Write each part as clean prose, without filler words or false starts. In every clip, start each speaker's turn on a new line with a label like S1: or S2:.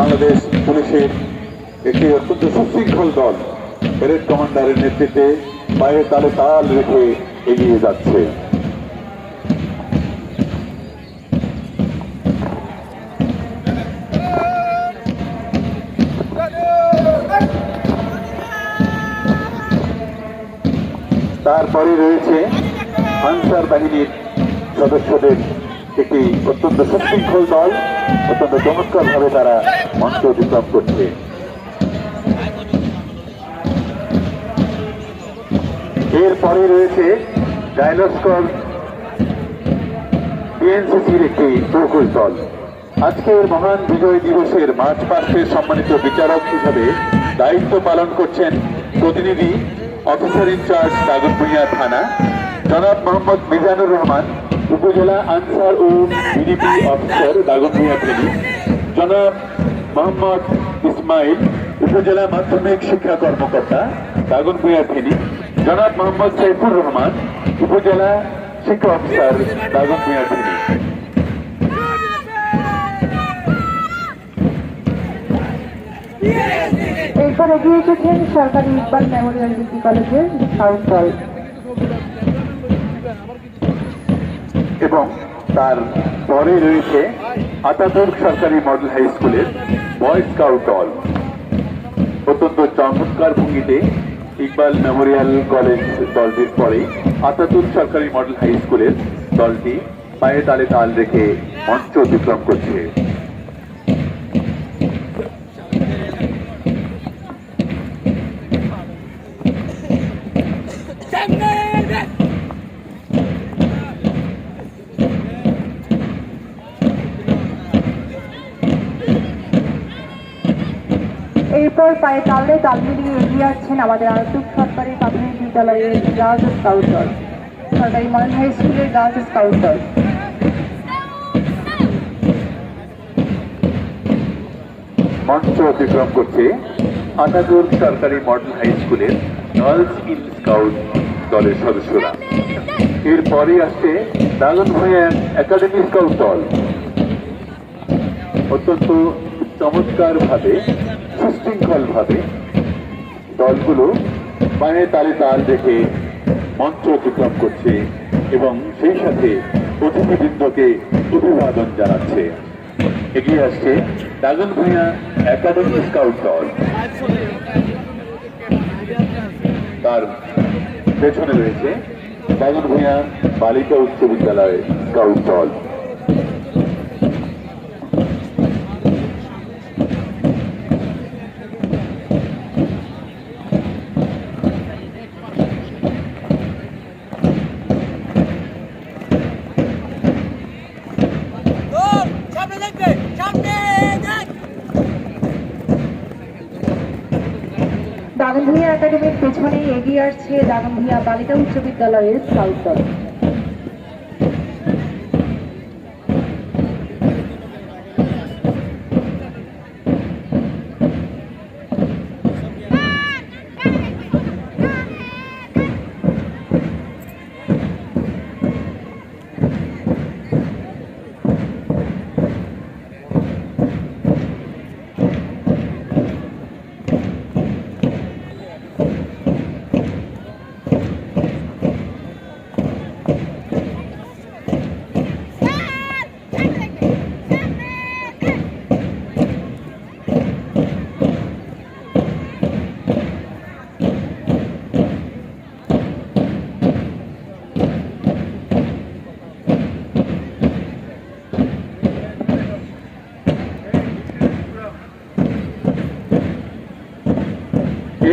S1: বাংলাদেশ পুলিশের একটি অত্যন্ত সুশৃঙ্খল দল প্যারেড কমান্ডারের নেতৃত্বে পায়ে তালে তাল রেখে এগিয়ে যাচ্ছে। তারপরে রয়েছে আনসার বাহিনীর সদস্যদের একটি অত্যন্ত সুশৃঙ্খল দল, অত্যন্ত চমৎকার ভাবে তারা মঞ্চ অতিক্রম করছে। এরপরে রয়েছে ডায়লস্কর বিএনসিসির একটি প্রকৌশল দল। আজকের মহান বিজয় দিবসের মার্চ পাস্টের সম্মানিত বিচারক হিসাবে দায়িত্ব পালন করছেন প্রতিনিধি অফিসার ইনচার্জ দাগনভূঞা থানা জনাব মোহাম্মদ মিজানুর রহমান, উপজেলা আনসার ও বিডিপি অফিসার দাগনভূঞা ফেনী জনাব মোহাম্মদ ইসমাইল, উপজেলা মাধ্যমিক শিক্ষা কর্মকর্তা দাগনভূঞা ফেনী জনাব মোহাম্মদ সাইফুর রহমান, উপজেলা শিক্ষা অফিসার দাগনভূঞা ফেনী।
S2: এরপর এগিয়ে এসেছেন সরকারি ইকবাল মেমোরিয়াল ডিগ্রি কলেজের স্কাউট দল
S1: এবং তার পরে রয়েছে আতাতুর্ক সরকারি মডেল হাই স্কুলের বয় স্কাউট দল। অত্যন্ত চমৎকার ভঙ্গিতে ইকবাল মেমোরিয়াল কলেজ দলটির পরে আতাতুর্ক সরকারি মডেল হাই স্কুলের দলটি পায়ে তালে তাল রেখে মঞ্চ অতিক্রম করছে।
S2: এরপর পায়ে তালে তাল মিলিয়ে এগিয়ে আসছেন আমাদের আতাতুর্ক সরকারি প্রাথমিক বিদ্যালয়ের গার্লস স্কাউট দল, সরকারি মডেল হাই স্কুলের গার্লস স্কাউট দল।
S1: মঞ্চ অতিক্রম করছে আতাতুর্ক সরকারি মডেল হাই স্কুলের গার্লস ইন স্কাউট দলের সদস্যরা। এরপরে আসছে দাগনভূঞা একাডেমি স্কাউট দল। অত্যন্ত চমৎকার ভাবে সুশৃঙ্খল ভাবে দলগুলো পায়ে তালে তাল রেখে মঞ্চ অতিক্রম করছে এবং সেই সাথে অতিথিবৃন্দকে অভিবাদন জানাচ্ছে। এগিয়ে আসছে দাগনভূঞা একাডেমি স্কাউট দল, তার পেছনে রয়েছে দাগনভূঞা বালিকা উচ্চ বিদ্যালয় স্কাউট দল।
S2: দাগনভূঞা একাডেমির পেছনেই এগিয়ে আসছে দাগনভূঞা বালিকা উচ্চ বিদ্যালয়ের স্কাউট দল।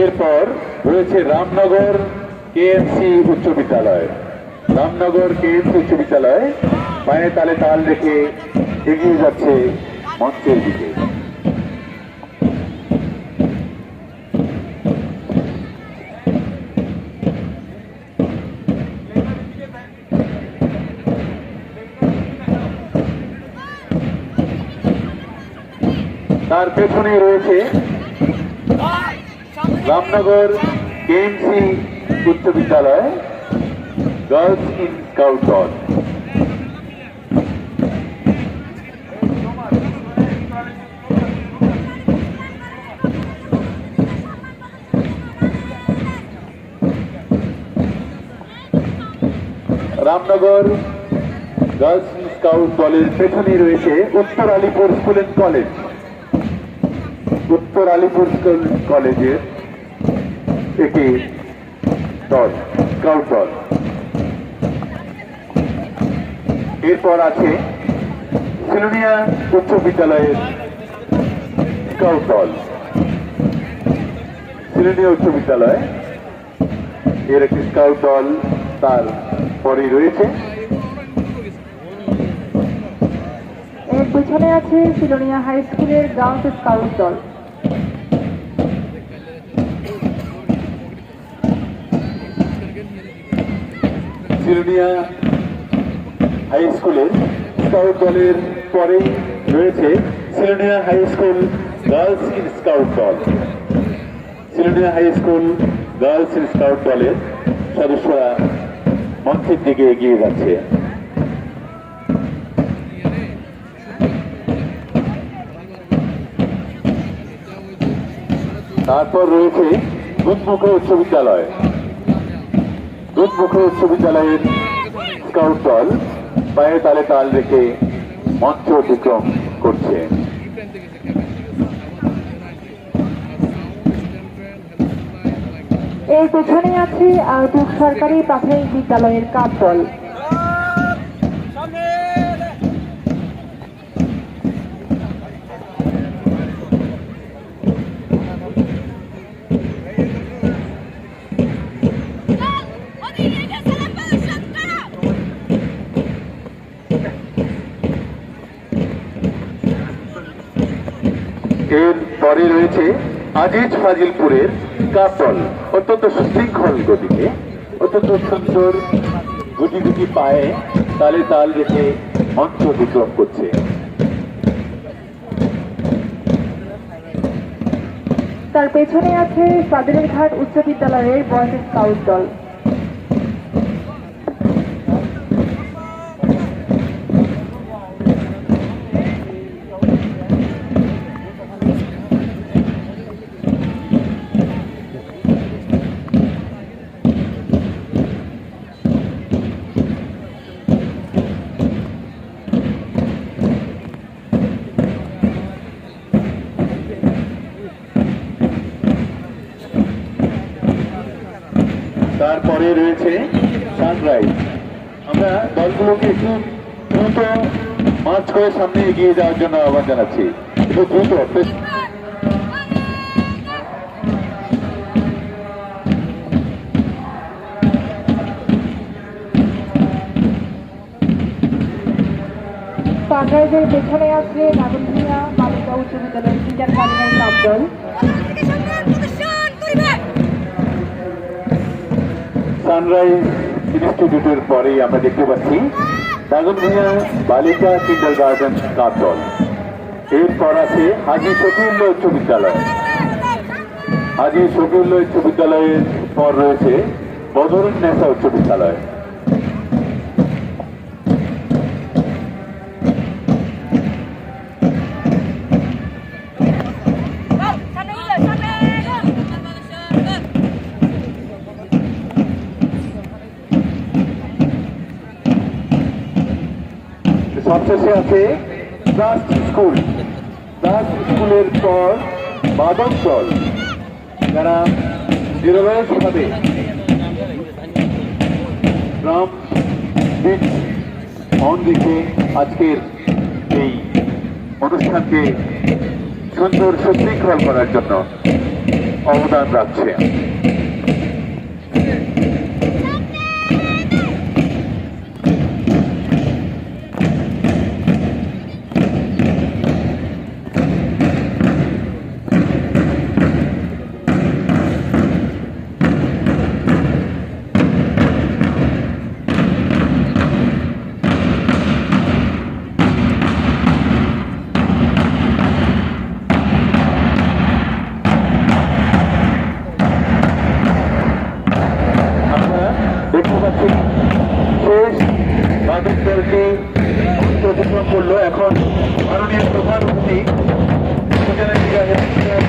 S1: এরপর রয়েছে রামনগর কেএমসি উচ্চ বিদ্যালয়। রামনগর কেএমসি উচ্চ বিদ্যালয় পায়ে তালে তাল রেখে এগিয়ে যাচ্ছে মঞ্চের দিকে। তার পেছনে রয়েছে রামনগর কেএমসি উচ্চ বিদ্যালয় গার্লস ইন স্কাউট দল। রামনগর গার্লস স্কাউট দলের পেছনে রয়েছে উত্তর আলিপুর স্কুল অ্যান্ড কলেজ। উত্তর আলিপুর স্কুল কলেজের একটি দল, স্কাউট দল। এরপর আছে সিলোনিয়া উচ্চ বিদ্যালয়ের স্কাউট দল। সিলোনিয়া উচ্চ বিদ্যালয় এর একটি স্কাউট দল, তার পরেই রয়েছে
S2: এর পেছনে আছে সিলোনিয়া হাই স্কুলের গার্লস স্কাউট দল।
S1: সিলোনিয়া হাই স্কুলের স্কাউট দলের পরেই রয়েছে Silonia high school girls in scout দল। Silonia high school girls in scout দলের সদস্যরা মঞ্চের দিকে এগিয়ে যাচ্ছে। তারপর রয়েছে দুধমুখ উচ্চ বিদ্যালয়। দুধমুখ উচ্চ বিদ্যালয়ের স্কাউট দল পায়ে তালে তাল রেখে মঞ্চ অতিক্রম করছে।
S2: এর পেছনে আছে আয়তুক সরকারি প্রাথমিক বিদ্যালয়ের কাপ দল।
S1: এর পরে রয়েছে আজিজ ফাজিলপুরের কাপ দল। অত্যন্ত সুশৃঙ্খল গতিতে, অত্যন্ত সুন্দর গুটি গুটি পায়ে তালে তাল রেখে মঞ্চ অতিক্রম করছে।
S2: তার পেছনে আছে স্বাধীনঘাট উচ্চ বিদ্যালয়ের বয়েজ স্কাউট দল।
S1: তারপরে রয়েছে সানরাইজ। আমরা দলগুলোকে একটু দ্রুত মার্চ করে সামনে এগিয়ে যাওয়ার জন্য আহ্বান জানাচ্ছি। একটু দ্রুত
S2: সানরাইজের পেছনে আছে নাগরভূঞা বালিকা উচ্চ বিদ্যালয়ের কিন্ডার গার্ডেনের কাপ দল।
S1: সানরাইজ ইনস্টিটিউটের পরেই আমরা দেখতে পাচ্ছি দাগনভূঞা বালিকা কিন্ডার গার্ডেন কাপ দল। এরপর আছে হাজী শফিউল্লাহ উচ্চ বিদ্যালয়। হাজী শফিউল্লাহ উচ্চ বিদ্যালয়ের পর রয়েছে বদরুন্নেসা উচ্চ বিদ্যালয়। সবশেষে আছে ট্রাস্ট স্কুল। ট্রাস্ট স্কুলের পর বাদক দল, যারা নিরলসভাবে ড্রাম বিট অন রেখে আজকের এই অনুষ্ঠানকে সুন্দর সুশৃঙ্খল করার জন্য অবদান রাখছে। শেষ বাদক দলটি অতিক্রম করলো। এখন মাননীয় প্রধান অতিথি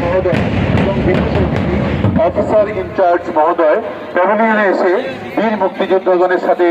S1: মহোদয় এবং বিশেষ অতিথি অফিসার ইনচার্জ মহোদয় প্যাভিলিয়নে এসে বীর মুক্তিযোদ্ধাগণের সাথে